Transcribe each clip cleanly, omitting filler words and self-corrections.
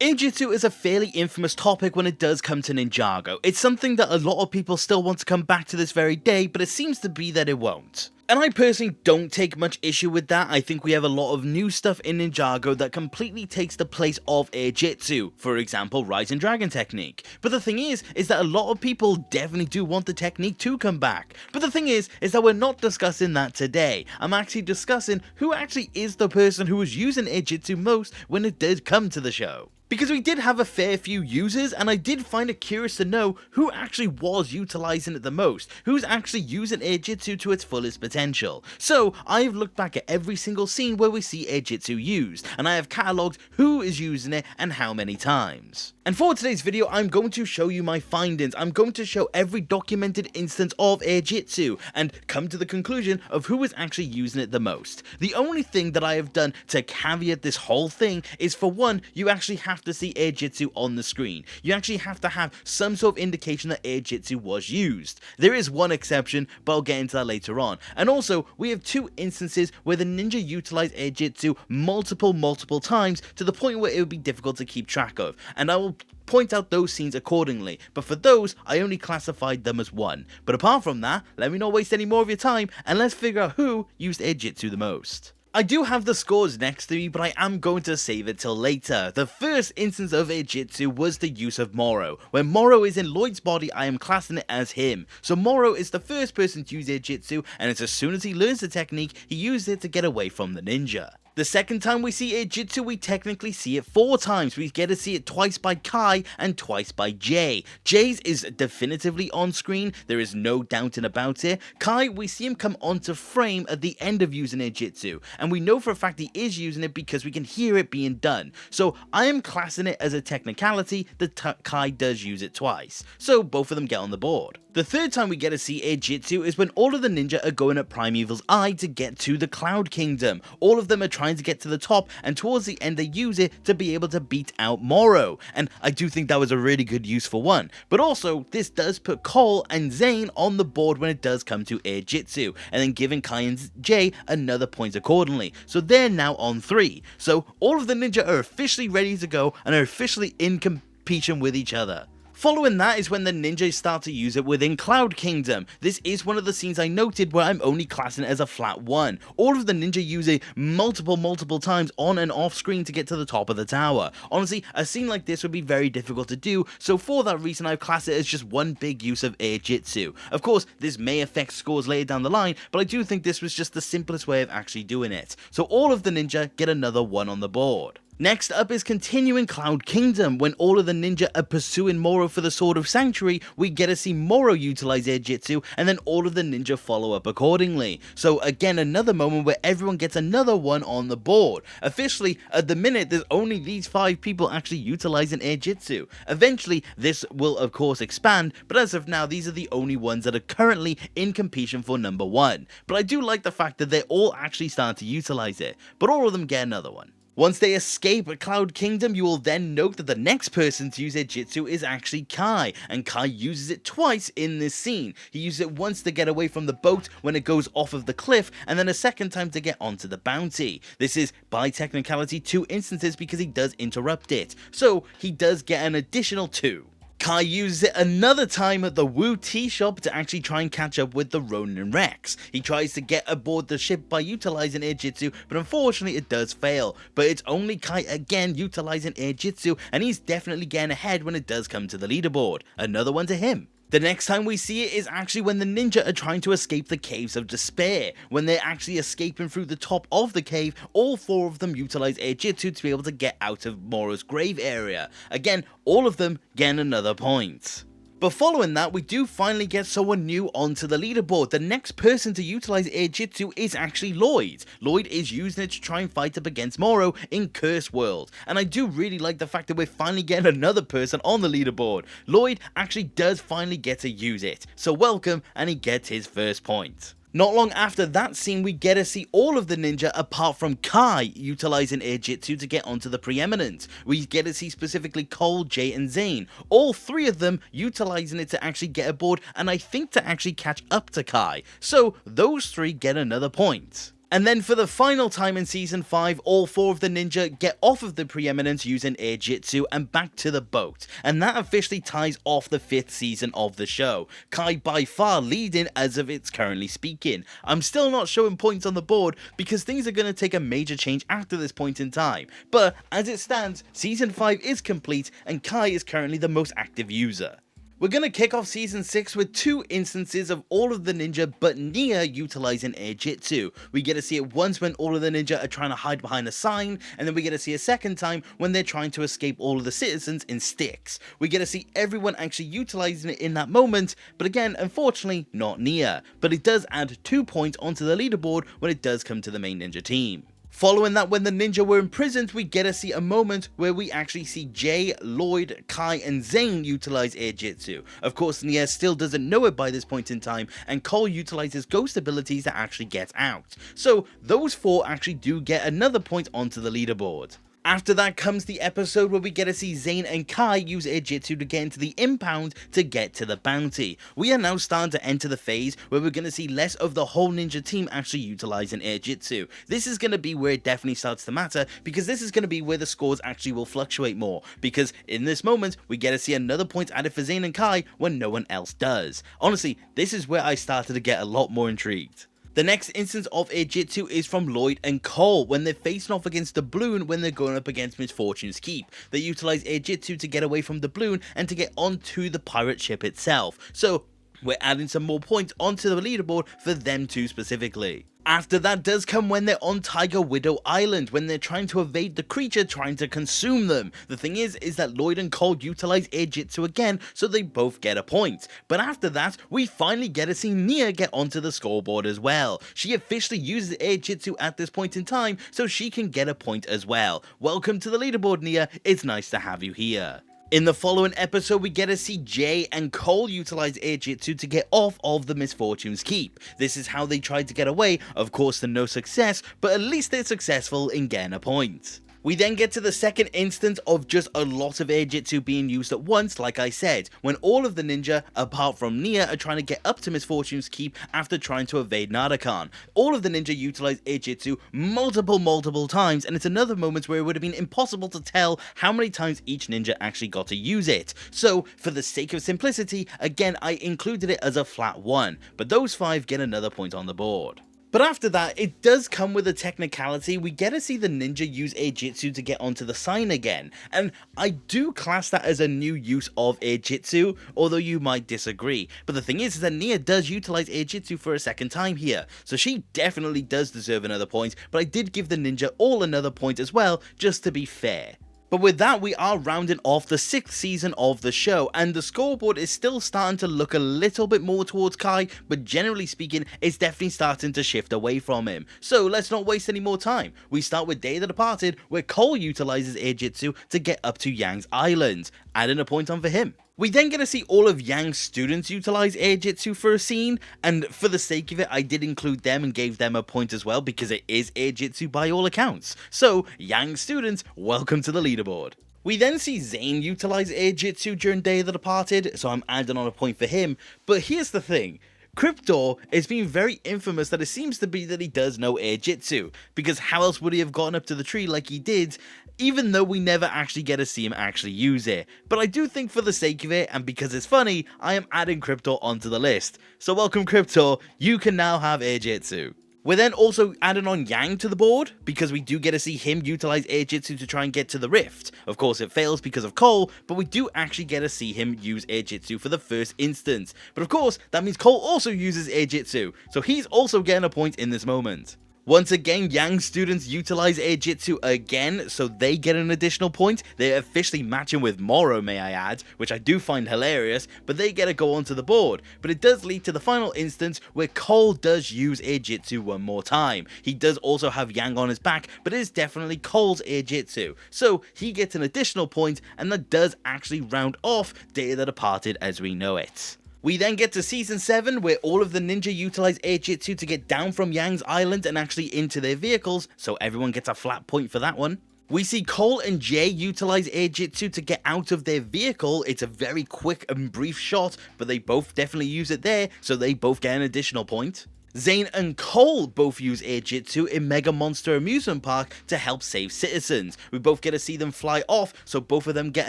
Airjitzu is a fairly infamous topic when it does come to Ninjago. It's something that a lot of people still want to come back to this very day, but it seems to be that it won't. And I personally don't take much issue with that. I think we have a lot of new stuff in Ninjago that completely takes the place of Airjitzu, for example, Rising Dragon technique. But the thing is that a lot of people definitely do want the technique to come back. But the thing is that we're not discussing that today. I'm actually discussing who actually is the person who was using Airjitzu most when it did come to the show. Because we did have a fair few users, and I did find it curious to know who actually was utilizing it the most, who's actually using Airjitzu to its fullest potential. So I've looked back at every single scene where we see Airjitzu used, and I have catalogued who is using it and how many times. And for today's video, I'm going to show you my findings. I'm going to show every documented instance of Airjitzu and come to the conclusion of who is actually using it the most. The only thing that I have done to caveat this whole thing is, for one, you actually have to see Airjitzu on the screen. You actually have to have some sort of indication that Airjitzu was used. There is one exception, but I'll get into that later on. And also, we have two instances where the ninja utilized Airjitzu multiple times to the point where it would be difficult to keep track of. And I will point out those scenes accordingly, but for those, I only classified them as one. But apart from that, let me not waste any more of your time, and let's figure out who used Airjitzu the most. I do have the scores next to me, but I am going to save it till later. The first instance of Airjitzu was the use of Moro. When Moro is in Lloyd's body, I am classing it as him. So Moro is the first person to use Airjitzu, and it's as soon as he learns the technique, he uses it to get away from the ninja. The second time we see Airjitzu, we technically see it 4 times. We get to see it twice by Kai and twice by Jay. Jay's is definitively on screen, there is no doubting about it. Kai, we see him come onto frame at the end of using Airjitzu, and we know for a fact he is using it because we can hear it being done. So I am classing it as a technicality that Kai does use it twice. So both of them get on the board. The third time we get to see Airjitzu is when all of the ninja are going at Primeval's Eye to get to the Cloud Kingdom. All of them are trying to get to the top, and towards the end they use it to be able to beat out Moro. And I do think that was a really good use for one. But also, this does put Cole and Zane on the board when it does come to Airjitzu, and then giving Kai and Jay another point accordingly. So they're now on 3. So all of the ninja are officially ready to go and are officially in competition with each other. Following that is when the ninjas start to use it within Cloud Kingdom. This is one of the scenes I noted where I'm only classing it as a flat 1. All of the ninja use it multiple times on and off screen to get to the top of the tower. Honestly, a scene like this would be very difficult to do, so for that reason I've classed it as just one big use of Airjitzu. Of course, this may affect scores later down the line, but I do think this was just the simplest way of actually doing it. So all of the ninja get another 1 on the board. Next up is continuing Cloud Kingdom. When all of the ninja are pursuing Moro for the Sword of Sanctuary, we get to see Moro utilize Airjitzu, and then all of the ninja follow up accordingly. So again, another moment where everyone gets another 1 on the board. Officially, at the minute, there's only these 5 people actually utilizing Airjitzu. Eventually, this will of course expand, but as of now, these are the only ones that are currently in competition for number 1. But I do like the fact that they all actually start to utilize it, but all of them get another 1. Once they escape Cloud Kingdom, you will then note that the next person to use Airjitzu is actually Kai, and Kai uses it twice in this scene. He uses it once to get away from the boat when it goes off of the cliff, and then a second time to get onto the bounty. This is, by technicality, 2 instances because he does interrupt it, so he does get an additional 2. Kai uses it another time at the Wu Tea Shop to actually try and catch up with the Ronin Rex. He tries to get aboard the ship by utilizing Airjitzu, but unfortunately it does fail. But it's only Kai again utilizing Airjitzu, and he's definitely getting ahead when it does come to the leaderboard. Another 1 to him. The next time we see it is actually when the ninja are trying to escape the Caves of Despair. When they're actually escaping through the top of the cave, all 4 of them utilize Airjitzu to be able to get out of Moro's grave area. Again, all of them get another point. But following that, we do finally get someone new onto the leaderboard. The next person to utilize Airjitzu is actually Lloyd. Lloyd is using it to try and fight up against Moro in Curse World. And I do really like the fact that we're finally getting another person on the leaderboard. Lloyd actually does finally get to use it. So welcome, and he gets his first point. Not long after that scene, we get to see all of the ninja apart from Kai utilizing Airjitzu to get onto the preeminent. We get to see specifically Cole, Jay, and Zane. All 3 of them utilizing it to actually get aboard, and I think to actually catch up to Kai. So those 3 get another point. And then for the final time in Season 5, all 4 of the ninja get off of the preeminence using Airjitzu and back to the boat. And that officially ties off the 5th season of the show. Kai by far leading as of it's currently speaking. I'm still not showing points on the board because things are going to take a major change after this point in time. But as it stands, Season 5 is complete and Kai is currently the most active user. We're going to kick off Season 6 with 2 instances of all of the ninja but Nia utilizing Airjitzu. We get to see it once when all of the ninja are trying to hide behind a sign, and then we get to see a second time when they're trying to escape all of the citizens in sticks. We get to see everyone actually utilizing it in that moment, but again, unfortunately, not Nia. But it does add 2 points onto the leaderboard when it does come to the main ninja team. Following that, when the ninja were imprisoned, we get to see a moment where we actually see Jay, Lloyd, Kai, and Zane utilize Airjitzu. Of course, Nia still doesn't know it by this point in time, and Cole utilizes ghost abilities to actually get out. So those 4 actually do get another point onto the leaderboard. After that comes the episode where we get to see Zane and Kai use Airjitzu to get into the impound to get to the bounty. We are now starting to enter the phase where we're going to see less of the whole ninja team actually utilizing Airjitzu. This is going to be where it definitely starts to matter, because this is going to be where the scores actually will fluctuate more, because in this moment we get to see another point added for Zane and Kai when no one else does. Honestly, this is where I started to get a lot more intrigued. The next instance of Airjitzu is from Lloyd and Cole when they're facing off against the balloon when they're going up against Misfortune's Keep. They utilize Airjitzu to get away from the balloon and to get onto the pirate ship itself. So we're adding some more points onto the leaderboard for them two specifically. After that does come when they're on Tiger Widow Island, when they're trying to evade the creature trying to consume them. The thing is that Lloyd and Cole utilize Airjitzu again, so they both get a point. But after that, we finally get to see Nia get onto the scoreboard as well. She officially uses Airjitzu at this point in time, so she can get a point as well. Welcome to the leaderboard, Nia. It's nice to have you here. In the following episode, we get to see Jay and Cole utilize Airjitzu to get off of the Misfortune's Keep. This is how they tried to get away, of course to no success, but at least they're successful in getting a point. We then get to the second instance of just a lot of Airjitzu being used at once, like I said, when all of the ninja, apart from Nia, are trying to get up to Misfortune's Keep after trying to evade Nardakan. All of the ninja utilize Airjitzu multiple times, and it's another moment where it would have been impossible to tell how many times each ninja actually got to use it. So, for the sake of simplicity, again I included it as a flat 1, but those 5 get another point on the board. But after that, it does come with a technicality. We get to see the ninja use Airjitzu to get onto the sign again, and I do class that as a new use of Airjitzu, although you might disagree. But the thing is that Nia does utilize Airjitzu for a second time here, so she definitely does deserve another point, but I did give the ninja all another point as well, just to be fair. But with that, we are rounding off the 6th season of the show, and the scoreboard is still starting to look a little bit more towards Kai, but generally speaking, it's definitely starting to shift away from him. So let's not waste any more time. We start with Day of the Departed, where Cole utilizes Airjitzu to get up to Yang's island, adding a point on for him. We then get to see all of Yang's students utilize Airjitzu for a scene, and for the sake of it, I did include them and gave them a point as well, because it is Airjitzu by all accounts. So, Yang's students, welcome to the leaderboard. We then see Zane utilize Airjitzu during Day of the Departed, so I'm adding on a point for him, but here's the thing. Cryptor has been very infamous that it seems to be that he does know Airjitzu, because how else would he have gotten up to the tree like he did, even though we never actually get to see him actually use it. But I do think for the sake of it, and because it's funny, I am adding Cryptor onto the list. So welcome Cryptor, you can now have Airjitzu. We're then also adding on Yang to the board, because we do get to see him utilize Airjitzu to try and get to the rift. Of course it fails because of Cole, but we do actually get to see him use Airjitzu for the first instance. But of course, that means Cole also uses Airjitzu, so he's also getting a point in this moment. Once again, Yang students utilize Airjitzu again, so they get an additional point. They're officially matching with Moro, may I add, which I do find hilarious, but they get to go onto the board. But it does lead to the final instance where Cole does use Airjitzu one more time. He does also have Yang on his back, but it is definitely Cole's Airjitzu. So he gets an additional point, and that does actually round off Day of the Departed as we know it. We then get to Season 7, where all of the ninja utilize Airjitzu to get down from Yang's island and actually into their vehicles, so everyone gets a flat point for that one. We see Cole and Jay utilize Airjitzu to get out of their vehicle. It's a very quick and brief shot, but they both definitely use it there, so they both get an additional point. Zane and Cole both use Airjitzu in Mega Monster Amusement Park to help save citizens. We both get to see them fly off, so both of them get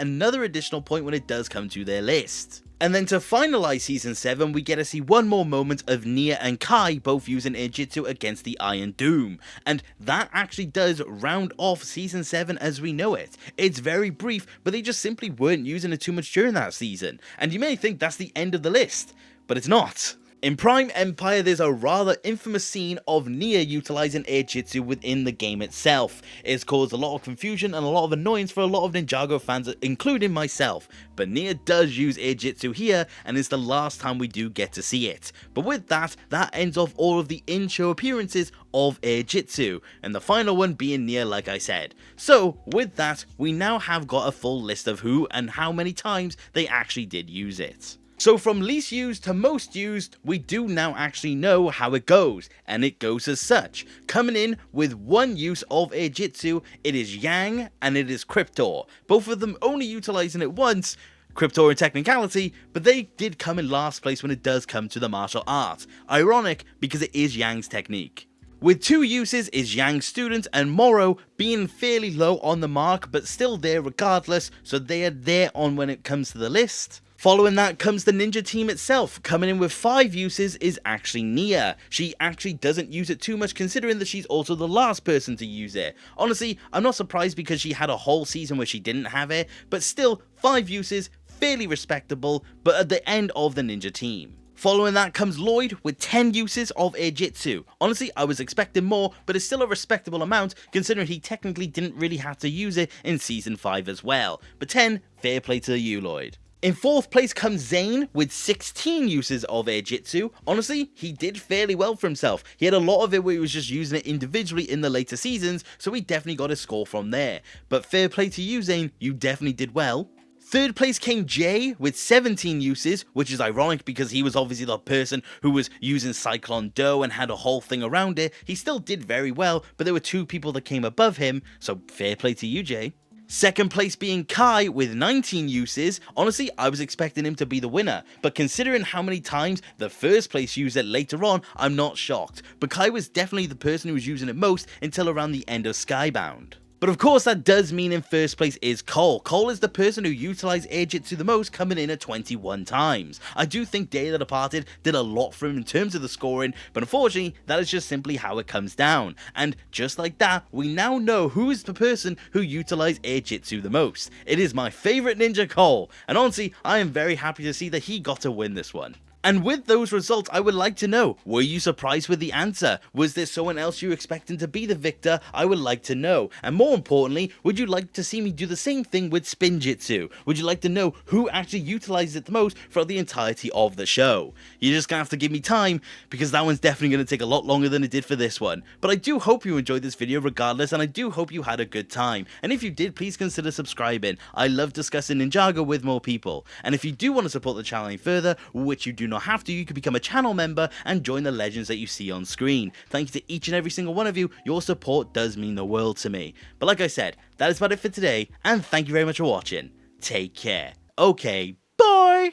another additional point when it does come to their list. And then to finalize Season 7, we get to see one more moment of Nia and Kai both using Airjitzu against the Iron Doom. And that actually does round off Season 7 as we know it. It's very brief, but they just simply weren't using it too much during that season. And you may think that's the end of the list, but it's not. In Prime Empire, there's a rather infamous scene of Nia utilizing Airjitzu within the game itself. It's caused a lot of confusion and a lot of annoyance for a lot of Ninjago fans, including myself. But Nia does use Airjitzu here, and it's the last time we do get to see it. But with that, that ends off all of the in-show appearances of Airjitzu, and the final one being Nia, like I said. So, with that, we now have got a full list of who and how many times they actually did use it. So from least used to most used, we do now actually know how it goes, and it goes as such. Coming in with one use of Airjitzu, it is Yang and it is Cryptor. Both of them only utilizing it once, Cryptor in technicality, but they did come in last place when it does come to the martial art. Ironic, because it is Yang's technique. With two uses is Yang Student and Moro being fairly low on the mark, but still there regardless, so they are there on when it comes to the list. Following that comes the ninja team itself. Coming in with 5 uses is actually Nia. She actually doesn't use it too much considering that she's also the last person to use it. Honestly, I'm not surprised because she had a whole season where she didn't have it, but still 5 uses, fairly respectable, but at the end of the ninja team. Following that comes Lloyd with 10 uses of Airjitzu. Honestly, I was expecting more, but it's still a respectable amount considering he technically didn't really have to use it in Season 5 as well. But 10, fair play to you, Lloyd. In 4th place comes Zane with 16 uses of Airjitzu. Honestly, he did fairly well for himself. He had a lot of it where he was just using it individually in the later seasons, so he definitely got a score from there. But fair play to you, Zane, you definitely did well. 3rd place came Jay with 17 uses, which is ironic because he was obviously the person who was using Cyclone Dough and had a whole thing around it. He still did very well, but there were 2 people that came above him, so fair play to you, Jay. 2nd place being Kai with 19 uses. Honestly, I was expecting him to be the winner, but considering how many times the 1st place used it later on, I'm not shocked. But Kai was definitely the person who was using it most until around the end of Skybound. But of course that does mean in 1st place is Cole. Cole is the person who utilized Airjitzu the most, coming in at 21 times. I do think Day of the Departed did a lot for him in terms of the scoring, but unfortunately that is just simply how it comes down. And just like that, we now know who is the person who utilized Airjitzu the most. It is my favorite ninja, Cole, and honestly I am very happy to see that he got to win this one. And with those results, I would like to know, were you surprised with the answer? Was there someone else you were expecting to be the victor? I would like to know. And more importantly, would you like to see me do the same thing with Spinjitzu? Would you like to know who actually utilizes it the most throughout the entirety of the show? You're just gonna have to give me time, because that one's definitely gonna take a lot longer than it did for this one. But I do hope you enjoyed this video regardless, and I do hope you had a good time. And if you did, please consider subscribing. I love discussing Ninjago with more people. And if you do want to support the channel any further, which you do not have to, you can become a channel member and join the legends that you see on screen. Thank you to each and every single one of you. Your support does mean the world to me. But like I said, that is about it for today, and thank you very much for watching. Take care. Okay, bye!